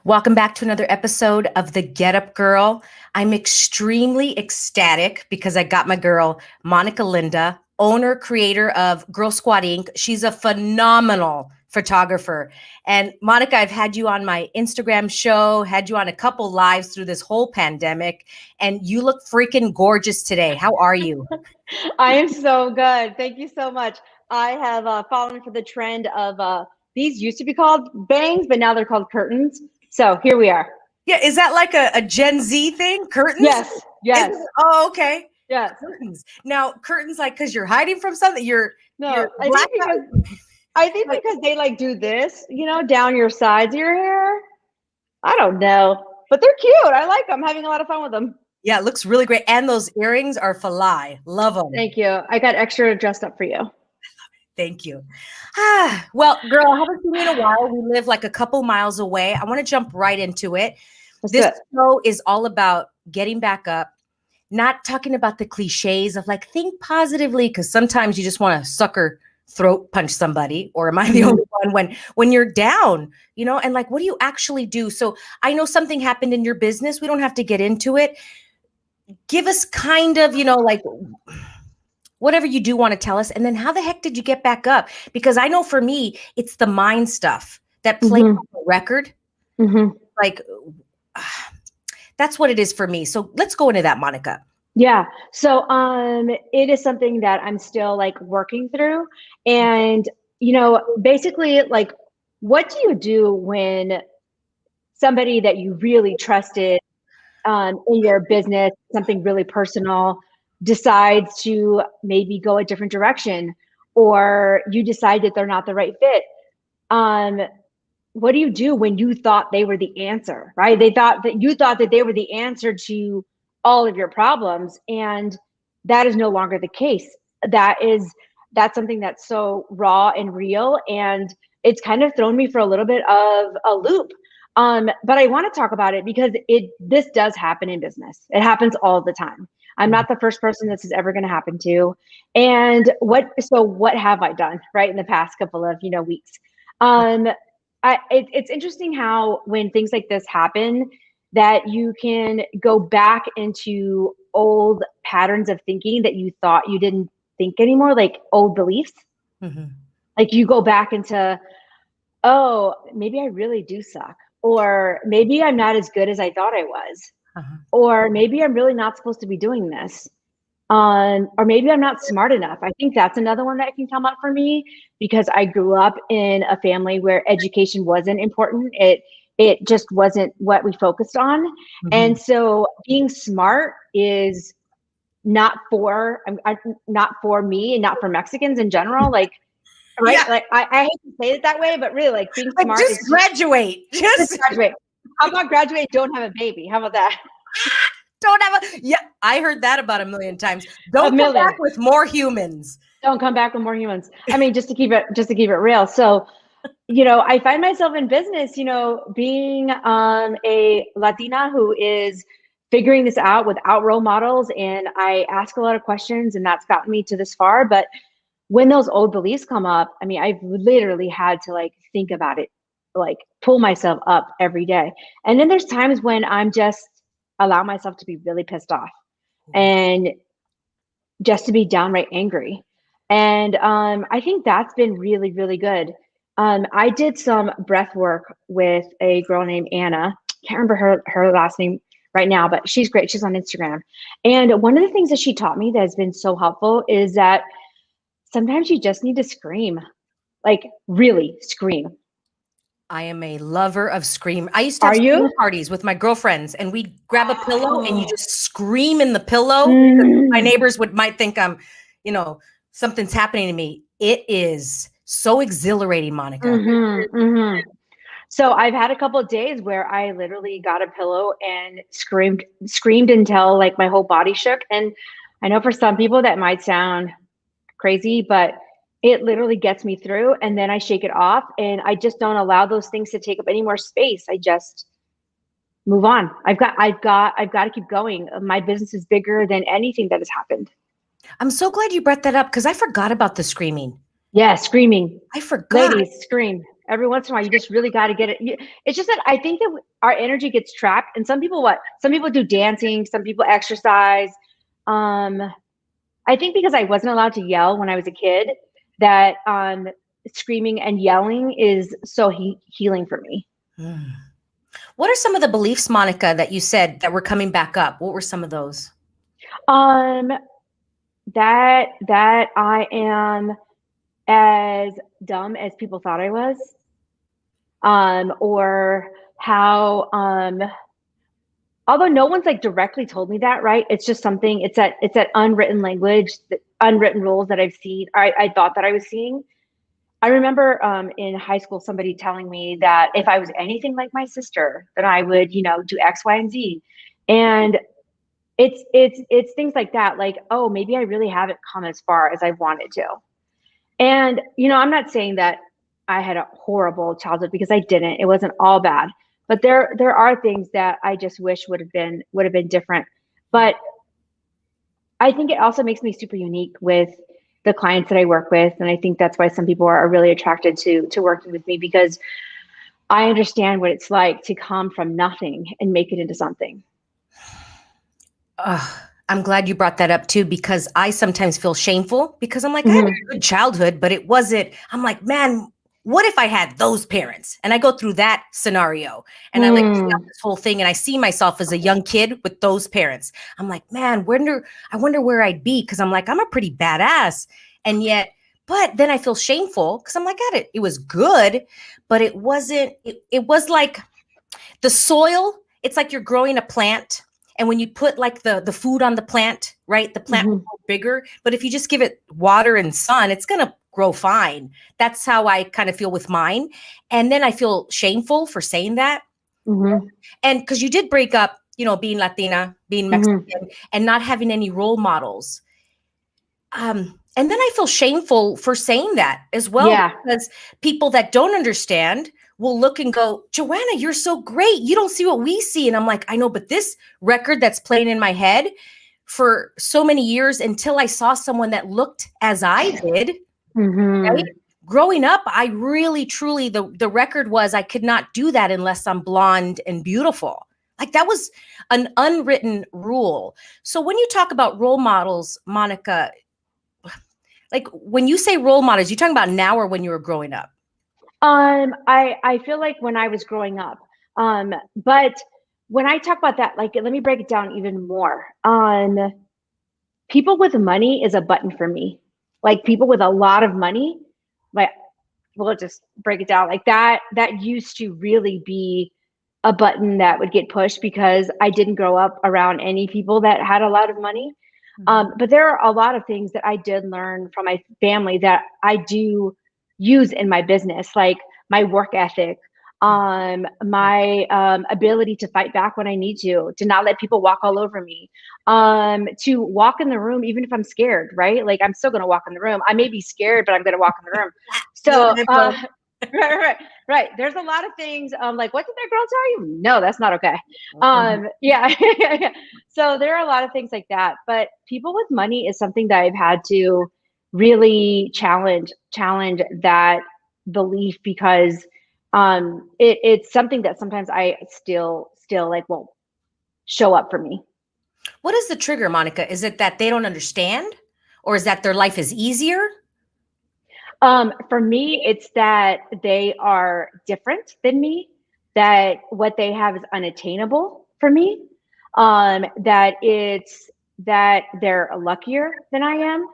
Welcome back to another episode of The Get Up Girl. I'm extremely ecstatic because I got my girl, Monica Linda, owner, creator of Girl Squad Inc. She's a phenomenal photographer. And Monica, I've had you on my Instagram show, had you on a couple lives through this whole pandemic, and you look freaking gorgeous today. How are you? I am so good. Thank you so much. I have fallen for the trend of these used to be called bangs, but now they're called curtains. So here we are. Yeah, is that like a Gen Z thing? Curtains? Yes. Oh, okay. Yes. Curtains. Now, curtains like because you're hiding from something. You're No, I think because they like do this, down your sides of your hair. I don't know, but they're cute. I like them. Having a lot of fun with them. Yeah, it looks really great. And those earrings are falai. Love them. Thank you. I got extra dressed up for you. Thank you. Well, girl, I haven't seen you in a while. We live like a couple miles away. I want to jump right into it. This show is all about getting back up, not talking about the cliches of like, think positively, because sometimes you just want to sucker throat punch somebody, or am I the only one when you're down, and like, what do you actually do? So I know something happened in your business. We don't have to get into it. Give us kind of, like whatever you do want to tell us. And then how the heck did you get back up? Because I know for me, it's the mind stuff that plays on the record. Like, that's what it is for me. So let's go into that, Monica. Yeah. So it is something that I'm still like working through. And, basically like, what do you do when somebody that you really trusted in your business, something really personal, decides to maybe go a different direction, or you decide that they're not the right fit? What do you do when you thought they were the answer, right? You thought that they were the answer to all of your problems, and that is no longer the case. That's something that's so raw and real, and it's kind of thrown me for a little bit of a loop. But I want to talk about it because this does happen in business. It happens all the time. I'm not the first person this is ever going to happen to. And what have I done right in the past couple of weeks? It's interesting how when things like this happen, that you can go back into old patterns of thinking that you thought you didn't think anymore, like old beliefs. Like you go back into, oh, maybe I really do suck. Or maybe I'm not as good as I thought I was. Or maybe I'm really not supposed to be doing this. Or maybe I'm not smart enough. I think that's another one that can come up for me because I grew up in a family where education wasn't important. It just wasn't what we focused on. And so being smart is not for me and not for Mexicans in general. Like, right? Yeah. Like I hate to say it that way, but really, like being smart is graduate. Just graduate. How about graduate? Don't have a baby. How about that? Yeah, I heard that about a million times. Don't come back with more humans. Don't come back with more humans. I mean, just to keep it real. So, I find myself in business, being a Latina who is figuring this out without role models, and I ask a lot of questions, and that's gotten me to this far. But when those old beliefs come up, I mean, I've literally had to like think about it, like pull myself up every day. And then there's times when I'm just allow myself to be really pissed off and just to be downright angry. And I think that's been really, really good. I did some breath work with a girl named Anna. Can't remember her last name right now, but she's great. She's on Instagram. And one of the things that she taught me that has been so helpful is that sometimes you just need to scream, like really scream. I am a lover of scream. I used to have scream parties with my girlfriends, and we'd grab a pillow and you just scream in the pillow. My neighbors might think I'm, something's happening to me. It is so exhilarating, Monica. So I've had a couple of days where I literally got a pillow and screamed until like my whole body shook. And I know for some people that might sound crazy, but it literally gets me through, and then I shake it off, and I just don't allow those things to take up any more space. I just move on. I've got to keep going. My business is bigger than anything that has happened. I'm so glad you brought that up because I forgot about the screaming. Yeah, screaming. I forgot. Ladies, scream. Every once in a while, you just really got to get it. It's just that I think that our energy gets trapped, and some people do dancing, some people exercise. I think because I wasn't allowed to yell when I was a kid, that screaming and yelling is so healing for me. What are some of the beliefs, Monica, that you said that were coming back up? What were some of those? That I am as dumb as people thought I was, or how, although no one's like directly told me that, right? It's just something, it's that unwritten language, the unwritten rules that I've seen, I thought that I was seeing. I remember in high school, somebody telling me that if I was anything like my sister, then I would, do X, Y, and Z. And it's things like that, like, oh, maybe I really haven't come as far as I wanted to. And, I'm not saying that I had a horrible childhood, because I didn't. It wasn't all bad. But there are things that I just wish would have been different. But I think it also makes me super unique with the clients that I work with. And I think that's why some people are really attracted to working with me, because I understand what it's like to come from nothing and make it into something. I'm glad you brought that up too, because I sometimes feel shameful, because I'm like, I had a good childhood, but it wasn't, I'm like, man, what if I had those parents? And I go through that scenario, and I like see out this whole thing, and I see myself as a young kid with those parents. I'm like, man, I wonder where I'd be, because I'm like, I'm a pretty badass. And yet, but then I feel shameful, because I'm like, it was good, but it wasn't, it was like the soil. It's like you're growing a plant. And when you put like the food on the plant, right, the plant will grow bigger. But if you just give it water and sun, it's going to grow fine. That's how I kind of feel with mine. And then I feel shameful for saying that. And because you did break up, being Latina, being Mexican, and not having any role models. And then I feel shameful for saying that as well, because people that don't understand will look and go, Joanna, you're so great. You don't see what we see. And I'm like, I know, but this record that's playing in my head for so many years, until I saw someone that looked as I did, right? Growing up, I really, truly, the record was, I could not do that unless I'm blonde and beautiful. Like, that was an unwritten rule. So when you talk about role models, Monica, like when you say role models, you're talking about now or when you were growing up? I feel like when I was growing up, but when I talk about that, like, let me break it down even more. People with money is a button for me. Like, people with a lot of money, like, we'll just break it down like that. That used to really be a button that would get pushed, because I didn't grow up around any people that had a lot of money. But there are a lot of things that I did learn from my family that I do use in my business, like my work ethic, my ability to fight back when I need to not let people walk all over me, to walk in the room even if I'm scared, right? Like, I'm still going to walk in the room. I may be scared, but I'm going to walk in the room. So right. There's a lot of things, like, what did that girl tell you? No, that's not okay. Yeah. So there are a lot of things like that, but people with money is something that I've had to really challenge that belief, because it's something that sometimes I still like won't show up for me. What is the trigger, Monica? Is it that they don't understand, or is that their life is easier? For me, it's that they are different than me, that what they have is unattainable for me, that they're luckier than I am.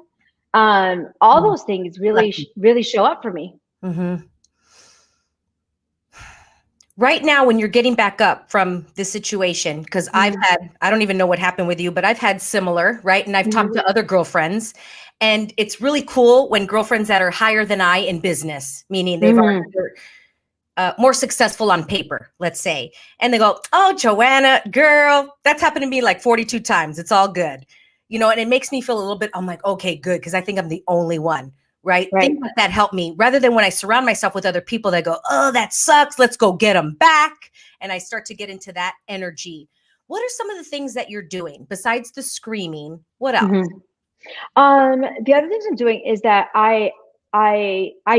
All those things really show up for me. Right now, when you're getting back up from this situation, because I don't even know what happened with you, but I've had similar, right? And I've talked to other girlfriends, and it's really cool when girlfriends that are higher than I in business, meaning they've already more successful on paper, let's say. And they go, oh, Joanna, girl, that's happened to me like 42 times. It's all good. And it makes me feel a little bit, I'm like, okay, good. Because I think I'm the only one. Right. Things like that help me, rather than when I surround myself with other people that go, oh, that sucks. Let's go get them back. And I start to get into that energy. What are some of the things that you're doing besides the screaming? What else? The other things I'm doing is that I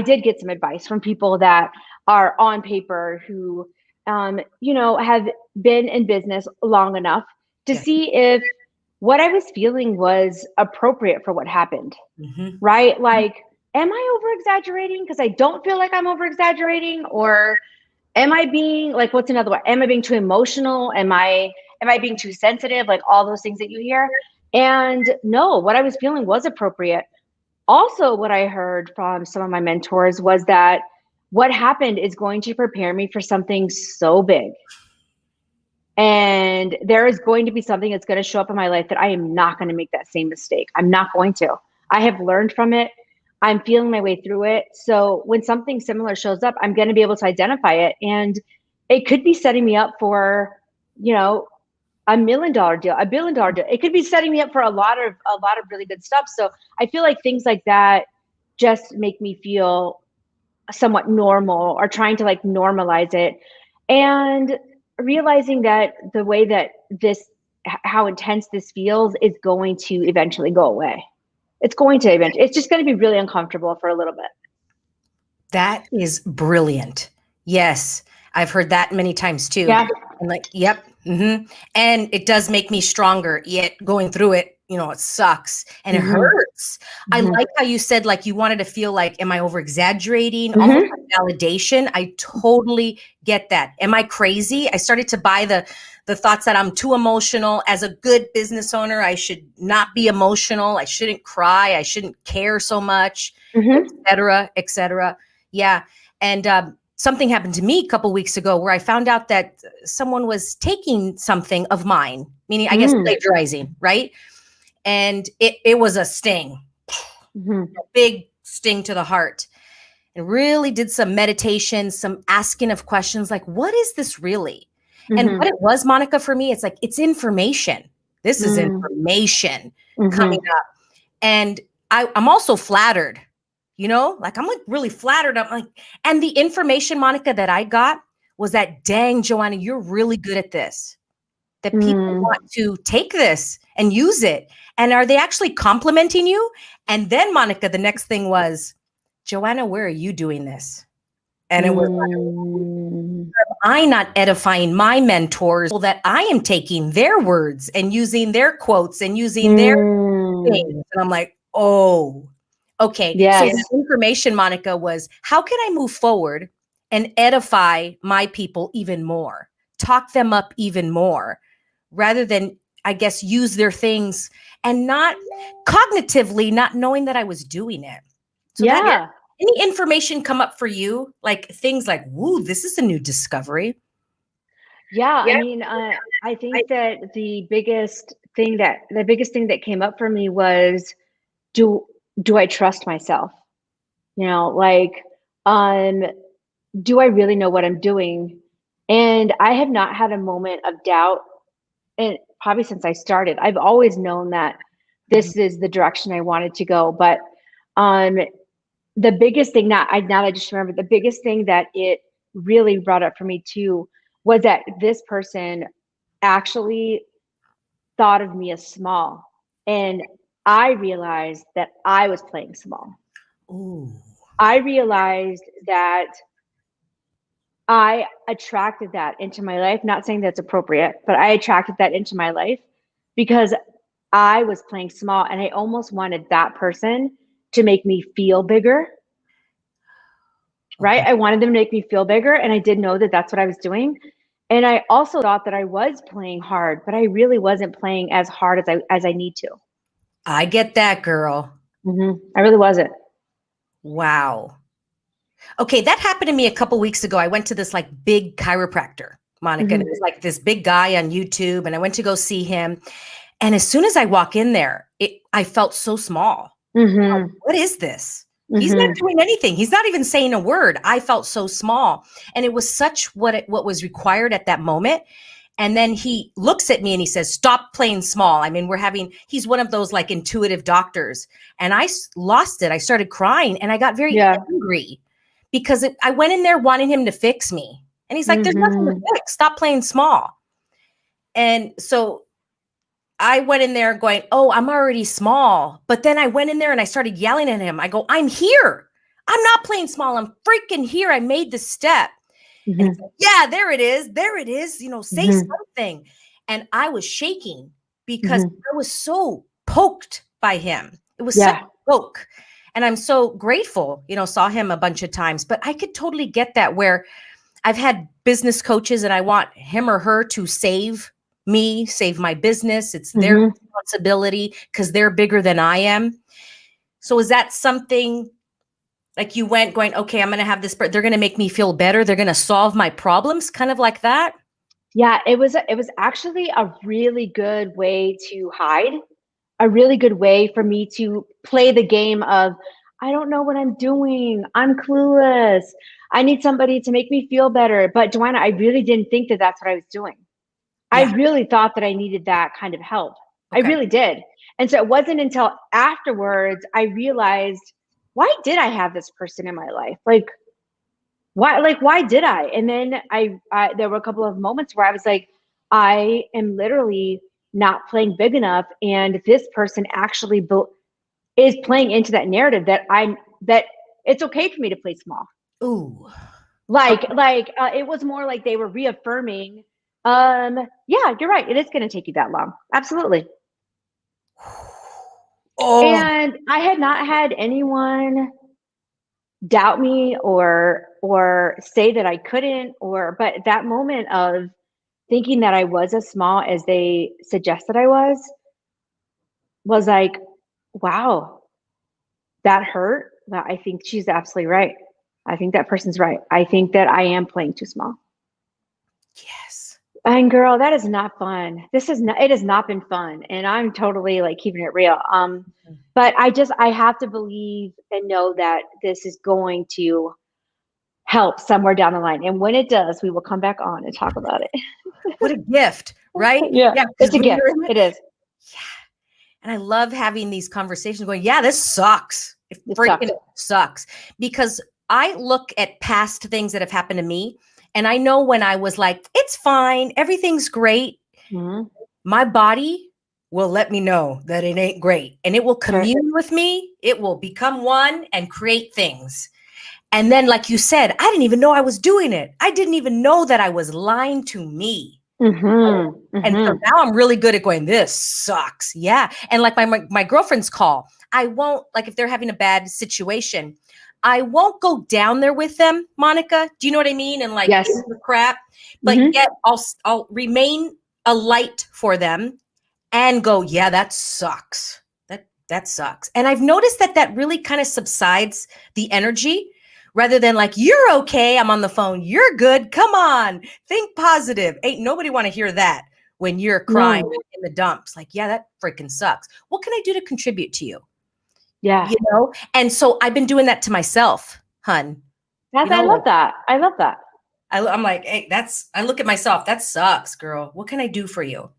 did get some advice from people that are on paper, who, have been in business long enough to Yeah. see if what I was feeling was appropriate for what happened, Mm-hmm. right? Like, am I over exaggerating? Because I don't feel like I'm over exaggerating, or am I being like, what's another one? Am I being too emotional? Am I being too sensitive? Like all those things that you hear. And no, what I was feeling was appropriate. Also, what I heard from some of my mentors was that what happened is going to prepare me for something so big. And there is going to be something that's going to show up in my life that I am not going to make that same mistake. I'm not going to. I have learned from it. I'm feeling my way through it. So when something similar shows up, I'm going to be able to identify it. And it could be setting me up for, $1 million deal, $1 billion deal. It could be setting me up for a lot of really good stuff. So I feel like things like that just make me feel somewhat normal, or trying to like normalize it, and realizing that the way that how intense this feels is going to eventually go away. It's just going to be really uncomfortable for a little bit. That is brilliant. Yes, I've heard that many times too. Yeah. I'm like, yep. Mm-hmm. And it does make me stronger, yet going through it, it sucks and it hurts. I like how you said, like, you wanted to feel like, am I over exaggerating? Almost like validation. I totally get that. Am I crazy? I started to buy the thoughts that I'm too emotional. As a good business owner, I should not be emotional. I shouldn't cry. I shouldn't care so much, et cetera, et cetera. Yeah. And something happened to me a couple weeks ago where I found out that someone was taking something of mine, meaning, I guess, plagiarizing, right? And it was a sting, a big sting to the heart. And really did some meditation, some asking of questions like, what is this really? And what it was, Monica, for me, it's like, it's information. This is information coming up. And I'm also flattered. Like, I'm like really flattered. I'm like, and the information, Monica, that I got was that, dang, Joanna, you're really good at this. That people want to take this and use it. And are they actually complimenting you? And then, Monica, the next thing was, Joanna, where are you doing this? And it was like, I not edifying my mentors, that I am taking their words and using their quotes and using their things. And I'm like, oh, okay. Yes. So the information, Monica, was, how can I move forward and edify my people even more, talk them up even more, rather than, I guess, use their things and not cognitively, not knowing that I was doing it. So any information come up for you? Like things like, woo, this is a new discovery. Yeah. I mean, I think that the biggest thing that came up for me was, do I trust myself? Like, do I really know what I'm doing? And I have not had a moment of doubt, and probably since I started. I've always known that this is the direction I wanted to go. But the biggest thing, now that I just remember, the biggest thing that it really brought up for me too was that this person actually thought of me as small. And I realized that I was playing small. Ooh. I realized that I attracted that into my life. Not saying that's appropriate, but I attracted that into my life because I was playing small, and I almost wanted that person to make me feel bigger. Right? I wanted them to make me feel bigger, and I did know that that's what I was doing. And I also thought that I was playing hard, but I really wasn't playing as hard as I need to. I get that, girl. I really wasn't. Wow. Okay, that happened to me a couple weeks ago. I went to this like big chiropractor, Monica, and it was like this big guy on YouTube, and I went to go see him. And as soon as I walk in there, I felt so small. Like, what is this? He's not doing anything. He's not even saying a word. I felt so small. And it was such what was required at that moment. And then he looks at me and he says, stop playing small. I mean, he's one of those like intuitive doctors. And I lost it. I started crying and I got very angry because I went in there wanting him to fix me. And he's like, there's nothing to fix. Stop playing small. And so I went in there going, oh, I'm already small. But then I went in there and I started yelling at him. I go, I'm here. I'm not playing small. I'm freaking here. I made the step. Mm-hmm. And he's like, yeah, there it is. There it is. You know, say Mm-hmm. something. And I was shaking because Mm-hmm. I was so poked by him. It was such Yeah. a poke. And I'm so grateful, you know, saw him a bunch of times, but I could totally get that where I've had business coaches and I want him or her to save me, save my business. It's their Mm-hmm. responsibility because they're bigger than I am. So is that something like you went going, okay, I'm going to have this, they're going to make me feel better. They're going to solve my problems, kind of like that? Yeah, it was actually a really good way to hide, a really good way for me to play the game of, I don't know what I'm doing. I'm clueless. I need somebody to make me feel better. But Joanna, I really didn't think that that's what I was doing. I Yeah. really thought that I needed that kind of help. I Okay. really did. And so it wasn't until afterwards I realized, why did I have this person in my life? Why did I? And then there were a couple of moments where I was like, I am literally not playing big enough, and this person actually is playing into that narrative that it's okay for me to play small. Ooh. It was more like they were reaffirming, yeah, you're right, it is going to take you that long, absolutely. Oh, And I had not had anyone doubt me or say that I couldn't, but that moment of thinking that I was as small as they suggested I was like, wow, that hurt. But I think she's absolutely right. I think that person's right. I think that I am playing too small. yes. And girl, that is not fun. It has not been fun. And I'm totally like keeping it real. But I have to believe and know that this is going to help somewhere down the line. And when it does, we will come back on and talk about it. What a gift, right? Yeah, Because it's a when gift. you're in It is. yeah. And I love having these conversations going, yeah, this sucks. It It freaking sucks. sucks. Because I look at past things that have happened to me. And I know when I was like, it's fine, everything's great. Mm-hmm. My body will let me know that it ain't great. And it will Right. commune with me. It will become one and create things. And then, like you said, I didn't even know I was doing it. I didn't even know that I was lying to me. Mm-hmm. And so Mm-hmm. now I'm really good at going, this sucks. Yeah. And like my girlfriends call, I won't, like if they're having a bad situation, I won't go down there with them, Monica. Do you know what I mean? And like Yes. give them the crap, but Mm-hmm. yet I'll remain a light for them and go, yeah, that sucks. That sucks. And I've noticed that really kind of subsides the energy rather than like, you're okay. I'm on the phone. You're good. Come on. Think positive. Ain't nobody want to hear that when you're crying No. in the dumps. Like, yeah, that freaking sucks. What can I do to contribute to you? Yeah. You know? And so I've been doing that to myself, hun. You I know, love like that. I love that. I'm like, hey, I look at myself. That sucks, girl. What can I do for you?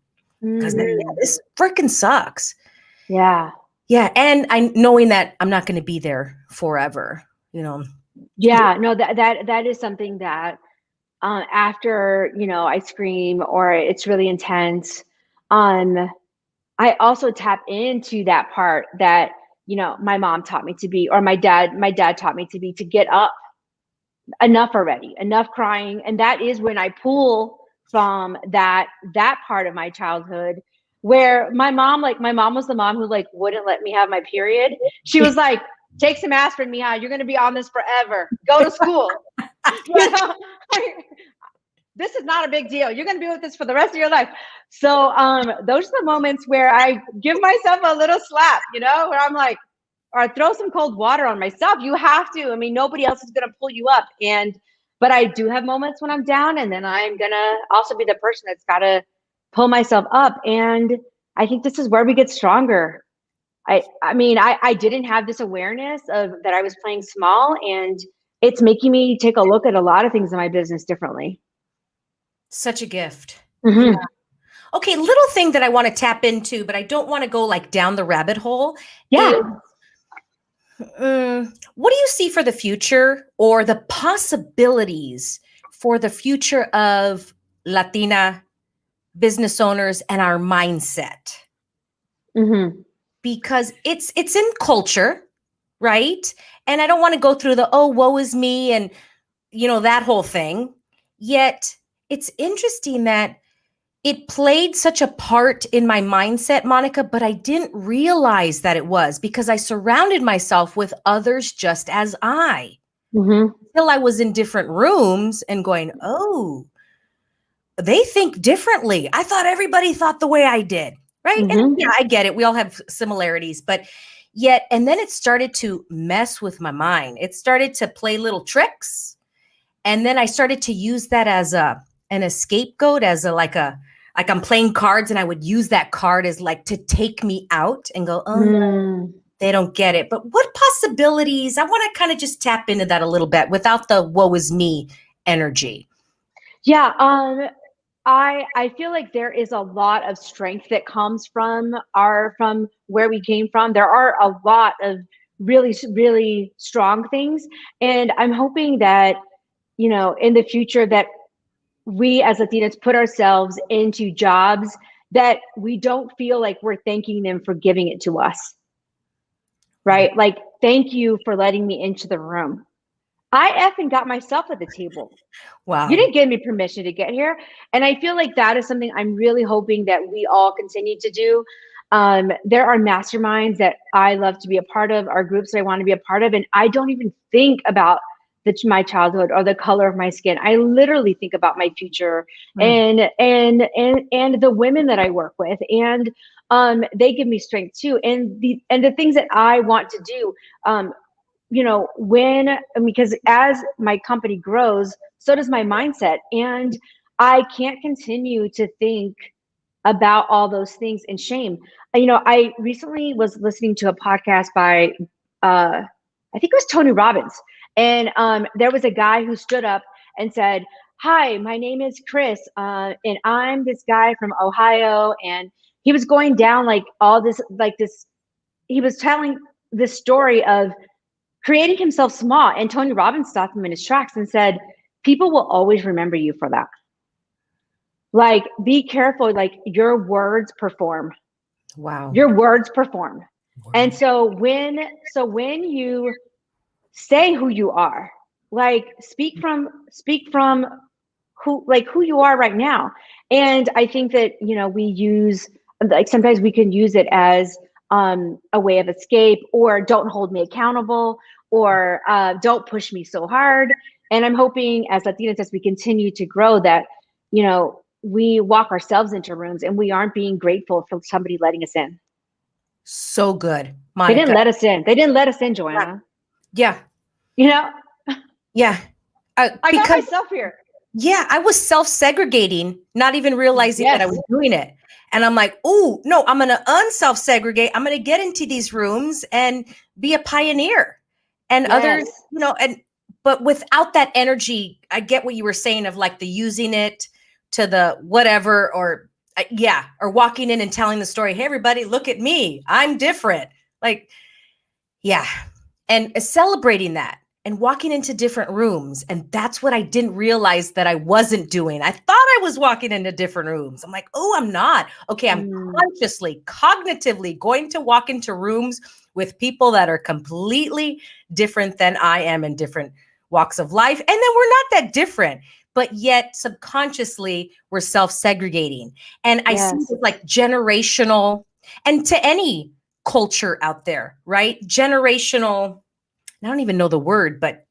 Because yeah, Mm-hmm. this freaking sucks. Yeah. Yeah, and I knowing that I'm not going to be there forever, you know. Yeah. No, that is something that after, I scream or it's really intense, I also tap into that part that, my mom taught me to be, or my dad taught me to be, to get up. Enough already, enough crying. And that is when I pull from that part of my childhood where my mom was the mom who like wouldn't let me have my period. She was like, take some aspirin, Mia, you're gonna be on this forever. Go to school. you know, this is not a big deal. You're gonna be with this for the rest of your life. So those are the moments where I give myself a little slap, where I'm like, or throw some cold water on myself. You have to. I mean, nobody else is going to pull you up. But I do have moments when I'm down, and then I'm going to also be the person that's got to pull myself up. And I think this is where we get stronger. I didn't have this awareness of that I was playing small, and it's making me take a look at a lot of things in my business differently. Such a gift. Mm-hmm. Yeah. Okay, little thing that I want to tap into, but I don't want to go like down the rabbit hole. Yeah. What do you see for the future or the possibilities for the future of Latina business owners and our mindset? Mm-hmm. Because it's in culture. right? And I don't want to go through the, oh, woe is me, and, that whole thing. Yet it's interesting that it played such a part in my mindset, Monica, but I didn't realize that it was because I surrounded myself with others just as I. Mm-hmm. Until I was in different rooms and going, oh, they think differently. I thought everybody thought the way I did, right? Mm-hmm. And yeah, I get it. We all have similarities, but yet, and then it started to mess with my mind. It started to play little tricks. And then I started to use that as an scapegoat, as like I'm playing cards, and I would use that card as like to take me out and go, oh no, they don't get it. But what possibilities? I want to kind of just tap into that a little bit without the woe is me energy. Yeah. I feel like there is a lot of strength that comes from where we came from. There are a lot of really, really strong things. And I'm hoping that, in the future that we as Latinas put ourselves into jobs that we don't feel like we're thanking them for giving it to us. Right? Like, thank you for letting me into the room. I effing got myself at the table. Wow. You didn't give me permission to get here. And I feel like that is something I'm really hoping that we all continue to do. There are masterminds that I love to be a part of, our groups that I want to be a part of. And I don't even think about my childhood or the color of my skin. I literally think about my future and the women that I work with. And they give me strength too. And the things that I want to do, because as my company grows, so does my mindset. And I can't continue to think about all those things in shame. I recently was listening to a podcast by, I think it was Tony Robbins. And there was a guy who stood up and said, hi, my name is Chris. And I'm this guy from Ohio. And he was going down like all this, he was telling this story of creating himself small. And Tony Robbins stopped him in his tracks and said, people will always remember you for that. Like, be careful, like your words perform. Wow. Your words perform. Wow. And so when you say who you are, like speak from who you are right now. And I think that, we use, like, sometimes we can use it as a way of escape, or don't hold me accountable, or don't push me so hard. And I'm hoping as Latinas, as we continue to grow, that, we walk ourselves into rooms and we aren't being grateful for somebody letting us in. So good, Monica. They didn't let us in. They didn't let us in, Joanna. Yeah. Yeah. I got myself here. Yeah, I was self-segregating, not even realizing that I was doing it. And I'm like, oh, no, I'm going to unself-segregate. I'm going to get into these rooms and be a pioneer. And others, but without that energy, I get what you were saying of like the using it to the whatever, or walking in and telling the story. Hey, everybody, look at me. I'm different. Like, yeah. And celebrating that. And walking into different rooms. And that's what I didn't realize that I wasn't doing. I thought I was walking into different rooms. I'm like, oh, I'm not. Okay, I'm consciously, cognitively going to walk into rooms with people that are completely different than I am in different walks of life. And then we're not that different, but yet subconsciously we're self-segregating. And I see it like generational, and to any culture out there, right? Generational, I don't even know the word, but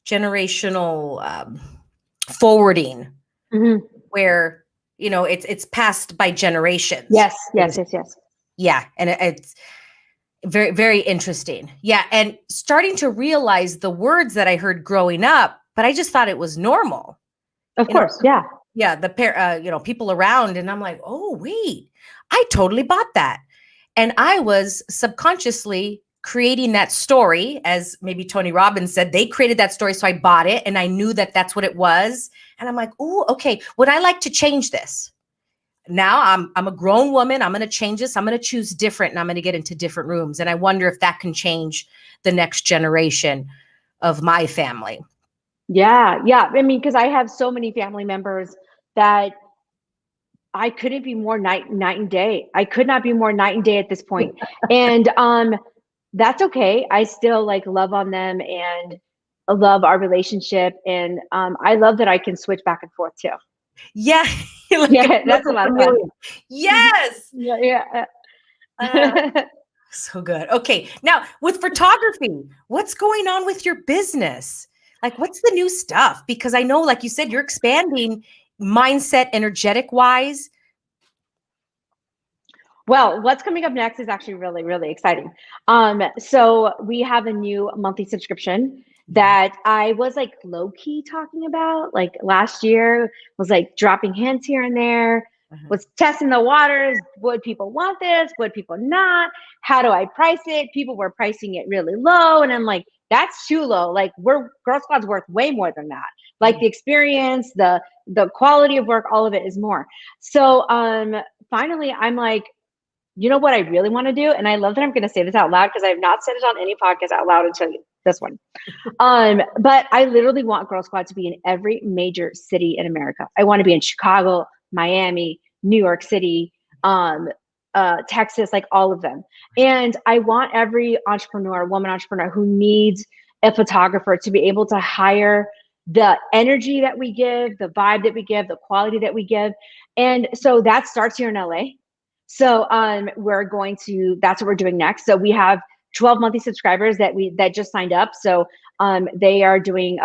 generational forwarding, where, it's passed by generations. Yes. Yeah. And it's very, very interesting. Yeah. And starting to realize the words that I heard growing up, but I just thought it was normal. Of course. Yeah. Yeah. The people around, and I'm like, oh, wait, I totally bought that. And I was subconsciously creating that story, as maybe Tony Robbins said, they created that story. So I bought it and I knew that that's what it was. And I'm like, oh, okay. Would I like to change this? Now I'm a grown woman. I'm going to change this. I'm going to choose different, and I'm going to get into different rooms. And I wonder if that can change the next generation of my family. Yeah. Yeah. I mean, because I have so many family members that I couldn't be more night and day. I could not be more night and day at this point. And, that's okay. I still like love on them and love our relationship. And I love that I can switch back and forth too. Yeah, like a Yeah, that's a beautiful lot of fun. chameleon. Yes. Yeah. Uh, so good. Okay. Now, with photography, what's going on with your business? Like, what's the new stuff? Because I know, like you said, you're expanding mindset, energetic wise. Well, what's coming up next is actually really, really exciting. So we have a new monthly subscription that I was like low key talking about, like last year, was like dropping hints here and there, was testing the waters. Would people want this? Would people not? How do I price it? People were pricing it really low. And I'm like, that's too low. Like Girl Squad's worth way more than that. Like the experience, the quality of work, all of it is more. So finally I'm like, you know what I really want to do? And I love that I'm going to say this out loud because I have not said it on any podcast out loud until this one. But I literally want Girl Squad to be in every major city in America. I want to be in Chicago, Miami, New York City, Texas, like all of them. And I want every entrepreneur, woman entrepreneur who needs a photographer to be able to hire the energy that we give, the vibe that we give, the quality that we give. And so that starts here in LA. So we're going to, that's what we're doing next. So we have 12 monthly subscribers that just signed up. So they are doing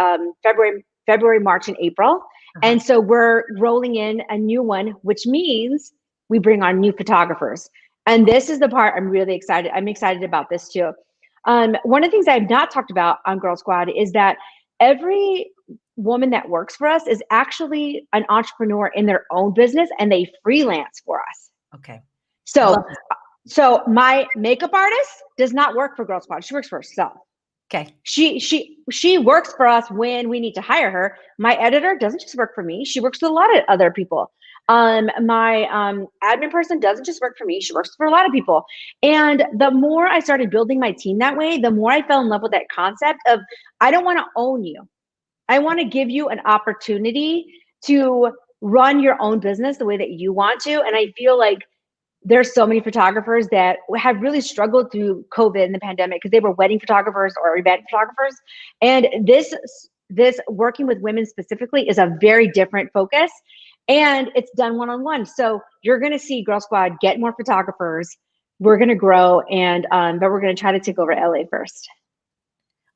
February, March, and April. And so we're rolling in a new one, which means we bring on new photographers. And this is the part I'm really excited. I'm excited about this too. One of the things I've not talked about on Girl Squad is that every woman that works for us is actually an entrepreneur in their own business and they freelance for us. Okay. So my makeup artist does not work for Girl Squad. She works for herself. Okay. She works for us when we need to hire her. My editor doesn't just work for me. She works with a lot of other people. My admin person doesn't just work for me. She works for a lot of people. And the more I started building my team that way, the more I fell in love with that concept of, I don't want to own you. I want to give you an opportunity to run your own business the way that you want to. And I feel like there's so many photographers that have really struggled through COVID and the pandemic because they were wedding photographers or event photographers. And this working with women specifically is a very different focus, and it's done one-on-one. So you're going to see Girl Squad get more photographers. We're going to grow, and but we're going to try to take over LA first.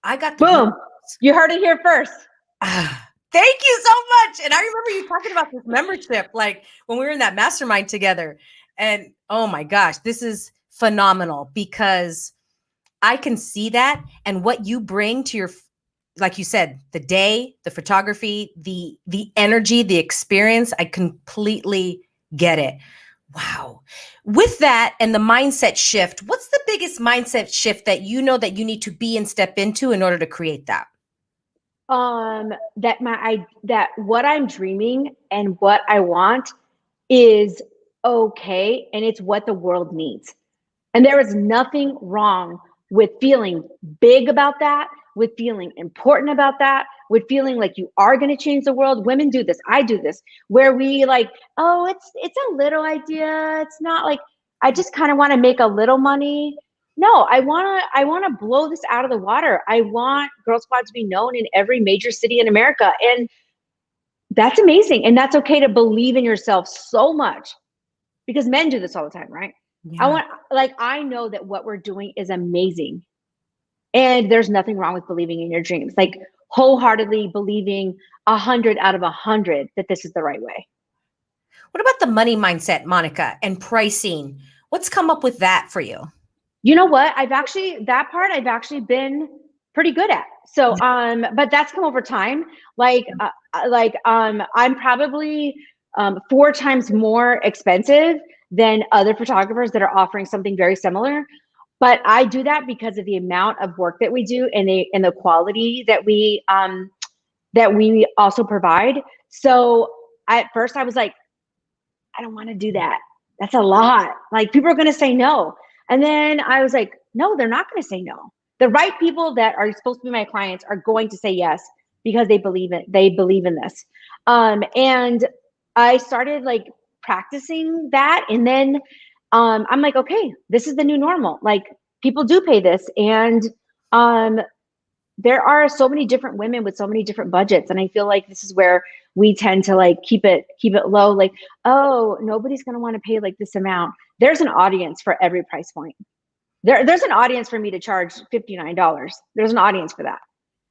I got the boom. You heard it here first. Thank you so much. And I remember you talking about this membership, like when we were in that mastermind together. And oh my gosh, this is phenomenal because I can see that. And what you bring to your, like you said, the day, the photography, the energy, the experience, I completely get it. Wow. With that and the mindset shift, what's the biggest mindset shift that you know that you need to be and step into in order to create that? That what I'm dreaming and what I want is okay, and it's what the world needs. And there is nothing wrong with feeling big about that, with feeling important about that, with feeling like you are going to change the world. Women do this. I do this, where we like, oh, it's a little idea. It's not like, I just kind of want to make a little money. No, I want to blow this out of the water. I want Girl Squad to be known in every major city in America. And that's amazing. And that's okay to believe in yourself so much, because men do this all the time, right? Yeah. I know that what we're doing is amazing. And there's nothing wrong with believing in your dreams, like wholeheartedly believing 100 out of 100 that this is the right way. What about the money mindset, Monica, and pricing? What's come up with that for you? You know what? That part I've actually been pretty good at. So, but that's come over time. I'm probably 4 times more expensive than other photographers that are offering something very similar. But I do that because of the amount of work that we do and the quality that we also provide. So at first I was like, I don't want to do that. That's a lot. Like, people are going to say no. And then I was like, no, they're not going to say no. The right people that are supposed to be my clients are going to say yes because they believe in this. And I started like practicing that. And then I'm like, okay, this is the new normal. Like, people do pay this. And there are so many different women with so many different budgets. And I feel like this is where we tend to like keep it low. Like, oh, nobody's going to want to pay like this amount. There's an audience for every price point. There's an audience for me to charge $59. There's an audience for that.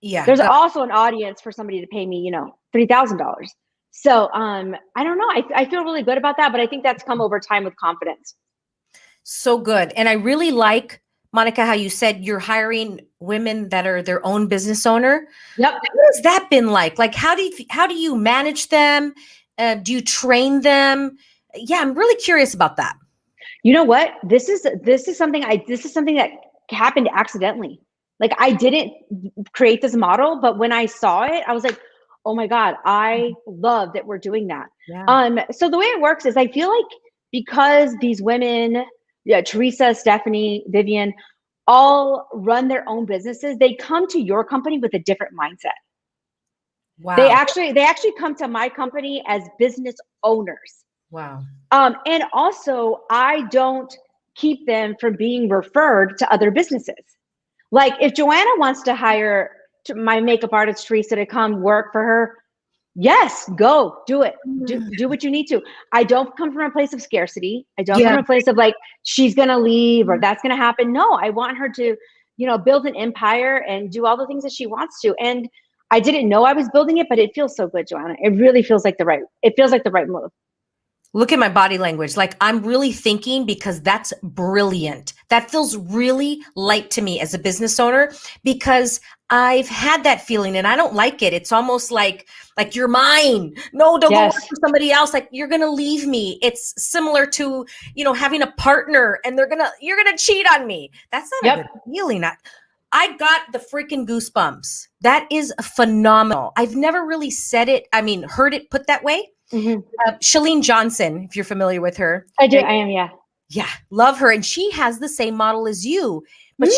Yeah. There's also an audience for somebody to pay me, you know, $3,000. So I don't know. I feel really good about that, but I think that's come over time with confidence. So good. And I really like, Monica, how you said you're hiring women that are their own business owner. Yep. What has that been like? Like, how do you manage them? Do you train them? Yeah, I'm really curious about that. You know what? This is something that happened accidentally. Like, I didn't create this model, but when I saw it, I was like, oh my God, I love that we're doing that. Yeah. So the way it works is I feel like because these women, yeah, Teresa, Stephanie, Vivian, all run their own businesses, they come to your company with a different mindset. Wow. They actually come to my company as business owners. Wow. And also I don't keep them from being referred to other businesses. Like if Joanna wants to hire my makeup artist, Teresa, to come work for her, yes, go do it. Do what you need to. I don't come from a place of scarcity. I don't come from a place of like, she's going to leave or that's going to happen. No, I want her to, you know, build an empire and do all the things that she wants to. And I didn't know I was building it, but it feels so good, Joanna. It really feels like the right move. Look at my body language. Like I'm really thinking because that's brilliant. That feels really light to me as a business owner because I've had that feeling and I don't like it. It's almost like you're mine. No, don't go work for somebody else. Like you're going to leave me. It's similar to, you know, having a partner and you're going to cheat on me. That's not a good feeling. I got the freaking goosebumps. That is phenomenal. I've never really heard it put that way. Mm-hmm. Chalene Johnson, if you're familiar with her. I do. I am. Yeah. Yeah. Love her. And she has the same model as you, but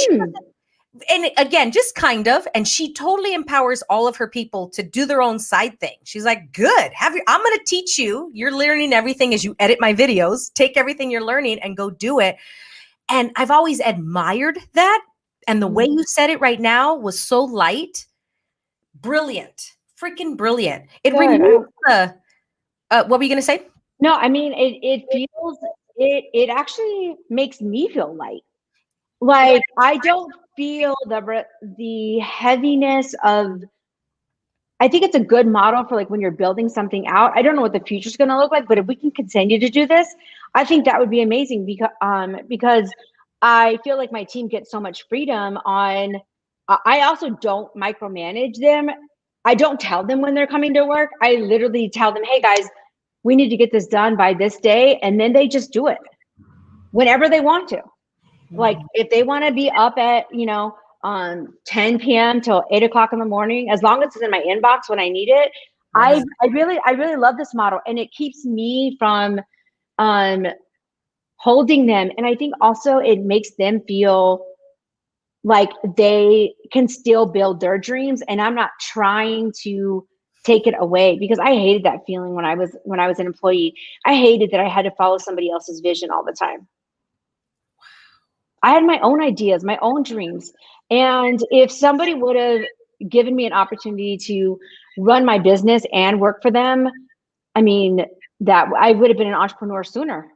and again, just kind of, and she totally empowers all of her people to do their own side thing. She's like, good, I'm going to teach you. You're learning everything as you edit my videos, take everything you're learning and go do it. And I've always admired that. And the way you said it right now was so light. Brilliant. Freaking brilliant. It removes what were you going to say? No, I mean, it actually makes me feel light. Like I don't feel the heaviness of, I think it's a good model for like when you're building something out. I don't know what the future is going to look like, but if we can continue to do this, I think that would be amazing because I feel like my team gets so much freedom on, I also don't micromanage them. I don't tell them when they're coming to work. I literally tell them, hey guys, we need to get this done by this day. And then they just do it whenever they want to. Like if they want to be up at, 10 p.m. till 8 o'clock in the morning, as long as it's in my inbox when I need it, I really love this model and it keeps me from holding them. And I think also it makes them feel like they can still build their dreams and I'm not trying to take it away because I hated that feeling when I was an employee. I hated that I had to follow somebody else's vision all the time. I had my own ideas, my own dreams. And if somebody would have given me an opportunity to run my business and work for them, I mean, that I would have been an entrepreneur sooner.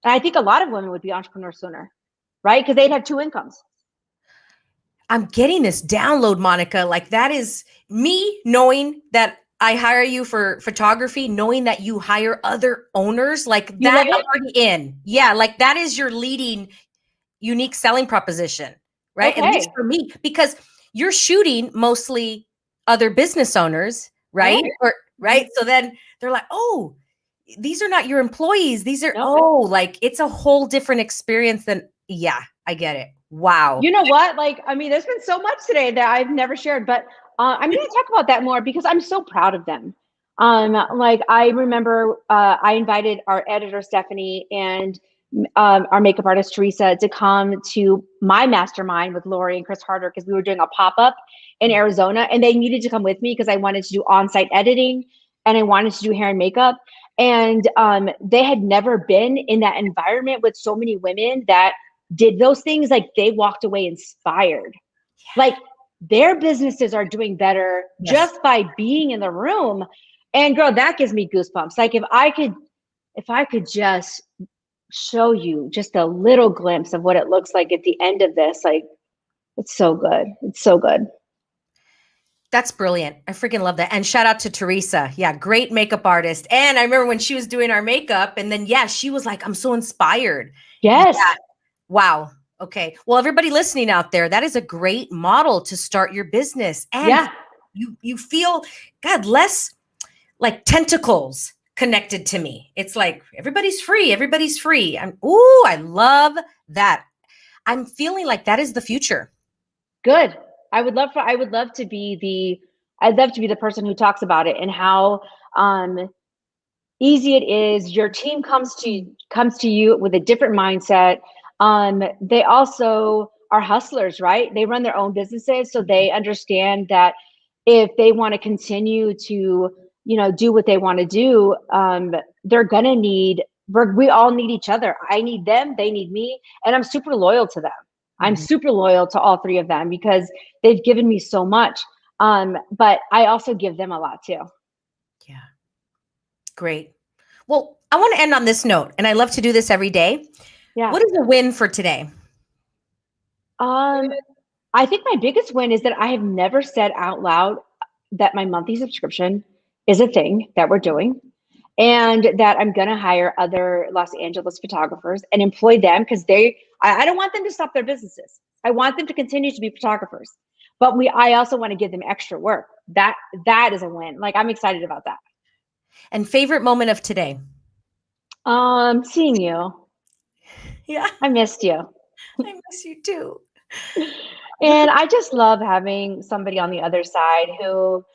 And I think a lot of women would be entrepreneurs sooner, right? Because they'd have two incomes. I'm getting this download, Monica. Like that is me knowing that I hire you for photography, knowing that you hire other owners, like that I'm already in. Yeah, like that is your leading unique selling proposition, right? Okay. At least for me, because you're shooting mostly other business owners, right? Right. So then they're like, oh, these are not your employees. These are, like it's a whole different experience than, I get it. Wow. You know what? Like, I mean, there's been so much today that I've never shared, but I'm going to talk about that more because I'm so proud of them. Like I remember I invited our editor, Stephanie, and our makeup artist, Teresa, to come to my mastermind with Lori and Chris Harder because we were doing a pop-up in Arizona and they needed to come with me because I wanted to do on-site editing and I wanted to do hair and makeup. And they had never been in that environment with so many women that did those things, like they walked away inspired. Yeah. Like their businesses are doing better just by being in the room. And girl, that gives me goosebumps. Like if I could just show you just a little glimpse of what it looks like at the end of this, like it's so good. It's so good. That's brilliant. I freaking love that. And shout out to Teresa. Yeah, great makeup artist. And I remember when she was doing our makeup, and then she was like, I'm so inspired. Yes. Yeah. Wow. Okay. Well, everybody listening out there, that is a great model to start your business. And you feel, God, less like tentacles connected to me. It's like everybody's free. Everybody's free. I love that. I'm feeling like that is the future. Good. I'd love to be the person who talks about it and how easy it is. Your team comes to you with a different mindset. They also are hustlers, right? They run their own businesses, so they understand that if they want to continue to, do what they want to do, they're gonna need. We all need each other. I need them. They need me, and I'm super loyal to them. I'm super loyal to all three of them because they've given me so much. But I also give them a lot too. Yeah. Great. Well, I want to end on this note, and I love to do this every day. Yeah. What is a win for today? I think my biggest win is that I have never said out loud that my monthly subscription is a thing that we're doing, and that I'm going to hire other Los Angeles photographers and employ them because I don't want them to stop their businesses. I want them to continue to be photographers, but I also want to give them extra work. That is a win. Like, I'm excited about that. And favorite moment of today? Seeing you. Yeah. I missed you. I miss you too. And I just love having somebody on the other side who,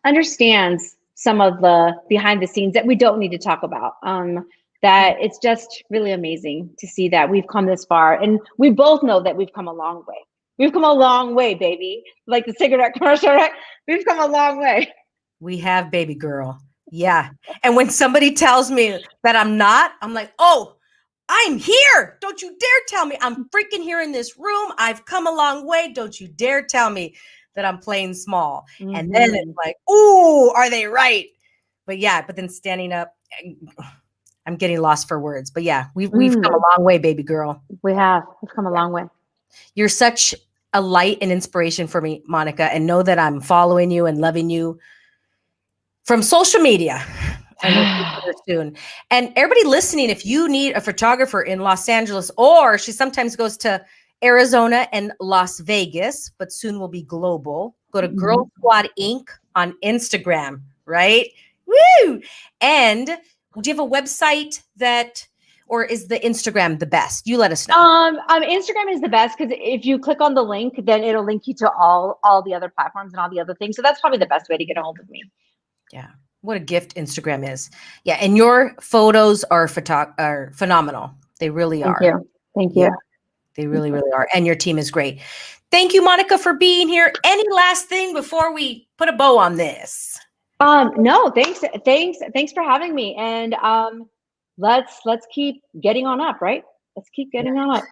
understands some of the behind the scenes that we don't need to talk about. That it's just really amazing to see that we've come this far. And we both know that we've come a long way. We've come a long way, baby. Like the cigarette commercial, right? We've come a long way. We have, baby girl. Yeah. And when somebody tells me that I'm not, I'm like, oh, I'm here. Don't you dare tell me I'm freaking here in this room. I've come a long way. Don't you dare tell me that I'm playing small. Mm-hmm. And then it's like, ooh, are they right? But then standing up, I'm getting lost for words. But yeah, we've come a long way, baby girl. We have. We've come a long way. You're such a light and inspiration for me, Monica, and know that I'm following you and loving you from social media. Soon. And everybody listening, if you need a photographer in Los Angeles, or she sometimes goes to Arizona and Las Vegas, but soon will be global, go to Girl Squad Inc. on Instagram, right? Woo! And do you have a website or is the Instagram the best? You let us know. Instagram is the best because if you click on the link, then it'll link you to all the other platforms and all the other things. So that's probably the best way to get a hold of me. Yeah. What a gift Instagram is. Yeah. And your photos are phenomenal. They really are. Thank you. Yeah, they really, really are. And your team is great. Thank you, Monica, for being here. Any last thing before we put a bow on this? No, thanks for having me. And let's keep getting on up, right? Let's keep getting on up.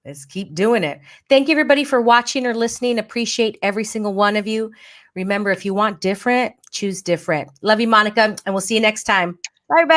Let's keep doing it. Thank you, everybody, for watching or listening. Appreciate every single one of you. Remember, if you want different, choose different. Love you, Monica, and we'll see you next time. Bye, everybody.